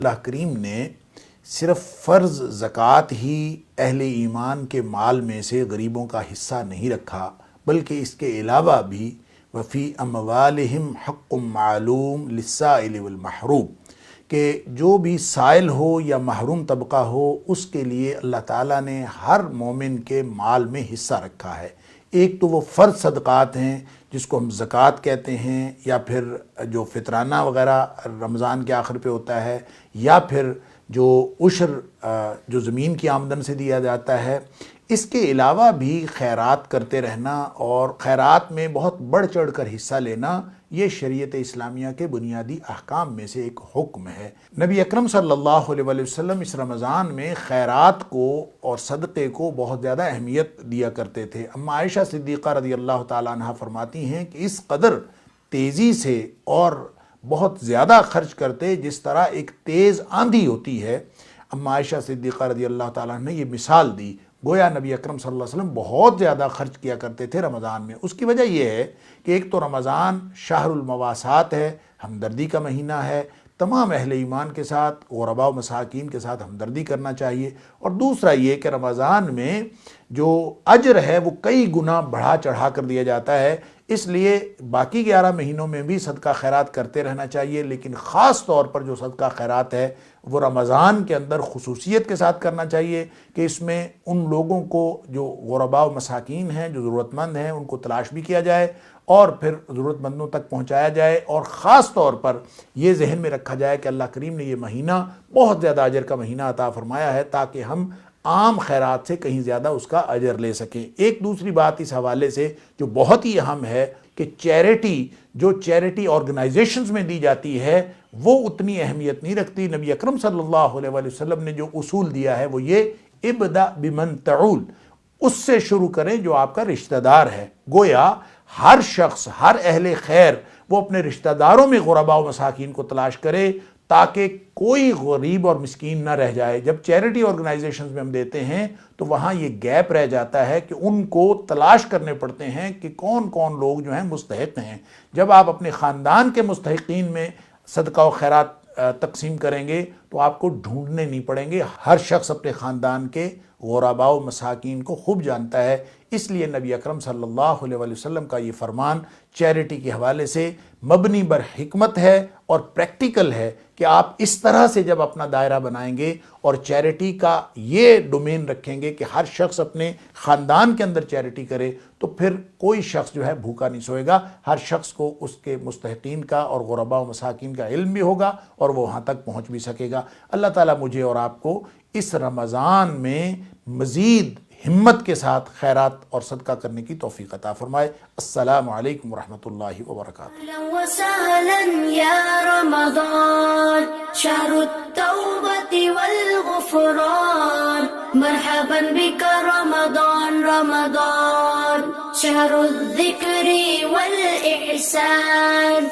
اللہ کریم نے صرف فرض زکوٰۃ ہی اہل ایمان کے مال میں سے غریبوں کا حصہ نہیں رکھا، بلکہ اس کے علاوہ بھی وفی اموالہم حق معلوم للسائل والمحروم، کہ جو بھی سائل ہو یا محروم طبقہ ہو اس کے لیے اللہ تعالیٰ نے ہر مومن کے مال میں حصہ رکھا ہے۔ ایک تو وہ فرض صدقات ہیں جس کو ہم زکوٰۃ کہتے ہیں، یا پھر جو فطرانہ وغیرہ رمضان کے آخر پہ ہوتا ہے، یا پھر جو عشر جو زمین کی آمدن سے دیا جاتا ہے۔ اس کے علاوہ بھی خیرات کرتے رہنا اور خیرات میں بہت بڑھ چڑھ کر حصہ لینا، یہ شریعت اسلامیہ کے بنیادی احکام میں سے ایک حکم ہے۔ نبی اکرم صلی اللہ علیہ وسلم اس رمضان میں خیرات کو اور صدقے کو بہت زیادہ اہمیت دیا کرتے تھے۔ اما عائشہ صدیقہ رضی اللہ تعالیٰ عنہ فرماتی ہیں کہ اس قدر تیزی سے اور بہت زیادہ خرچ کرتے جس طرح ایک تیز آندھی ہوتی ہے۔ اما عائشہ صدیقہ رضی اللہ تعالیٰ عنہ نے یہ مثال دی، گویا نبی اکرم صلی اللہ علیہ وسلم بہت زیادہ خرچ کیا کرتے تھے رمضان میں۔ اس کی وجہ یہ ہے کہ ایک تو رمضان شہر المواسات ہے، ہمدردی کا مہینہ ہے، تمام اہل ایمان کے ساتھ، غرباء و مساکین کے ساتھ ہمدردی کرنا چاہیے، اور دوسرا یہ کہ رمضان میں جو اجر ہے وہ کئی گنا بڑھا چڑھا کر دیا جاتا ہے، اس لیے باقی 11 مہینوں میں بھی صدقہ خیرات کرتے رہنا چاہیے، لیکن خاص طور پر جو صدقہ خیرات ہے وہ رمضان کے اندر خصوصیت کے ساتھ کرنا چاہیے کہ اس میں ان لوگوں کو جو غرباء و مساکین ہیں، جو ضرورت مند ہیں، ان کو تلاش بھی کیا جائے اور پھر ضرورت مندوں تک پہنچایا جائے، اور خاص طور پر یہ ذہن میں رکھا جائے کہ اللہ کریم نے یہ مہینہ بہت زیادہ اجر کا مہینہ عطا فرمایا ہے تاکہ ہم عام خیرات سے کہیں زیادہ اس کا اجر لے سکیں۔ ایک دوسری بات اس حوالے سے جو بہت ہی اہم ہے کہ چیریٹی آرگنائزیشنز میں دی جاتی ہے وہ اتنی اہمیت نہیں رکھتی۔ نبی اکرم صلی اللہ علیہ وسلم نے جو اصول دیا ہے وہ یہ ابدأ بمن تعول، اس سے شروع کریں جو آپ کا رشتہ دار ہے۔ گویا ہر شخص، ہر اہل خیر وہ اپنے رشتہ داروں میں غرباء و مساکین کو تلاش کرے تاکہ کوئی غریب اور مسکین نہ رہ جائے۔ جب چیریٹی آرگنائزیشنز میں ہم دیتے ہیں تو وہاں یہ گیپ رہ جاتا ہے کہ ان کو تلاش کرنے پڑتے ہیں کہ کون کون لوگ جو ہیں مستحق ہیں۔ جب آپ اپنے خاندان کے مستحقین میں صدقہ و خیرات تقسیم کریں گے تو آپ کو ڈھونڈنے نہیں پڑیں گے، ہر شخص اپنے خاندان کے غرباء و مساکین کو خوب جانتا ہے۔ اس لیے نبی اکرم صلی اللہ علیہ وسلم کا یہ فرمان چیریٹی کے حوالے سے مبنی بر حکمت ہے اور پریکٹیکل ہے کہ آپ اس طرح سے جب اپنا دائرہ بنائیں گے اور چیریٹی کا یہ ڈومین رکھیں گے کہ ہر شخص اپنے خاندان کے اندر چیریٹی کرے تو پھر کوئی شخص جو ہے بھوکا نہیں سوئے گا، ہر شخص کو اس کے مستحقین کا اور غرباء و مساکین کا علم بھی ہوگا اور وہ وہاں تک پہنچ بھی سکے گا۔ اللہ تعالیٰ مجھے اور آپ کو اس رمضان میں مزید ہمت کے ساتھ خیرات اور صدقہ کرنے کی توفیق عطا فرمائے۔ السلام علیکم ورحمۃ اللہ وبرکاتہ۔ أهلا وسهلا يا رمضان، شهر التوبة والغفران، مرحبا بك رمضان رمضان، شهر الذكر والإحسان.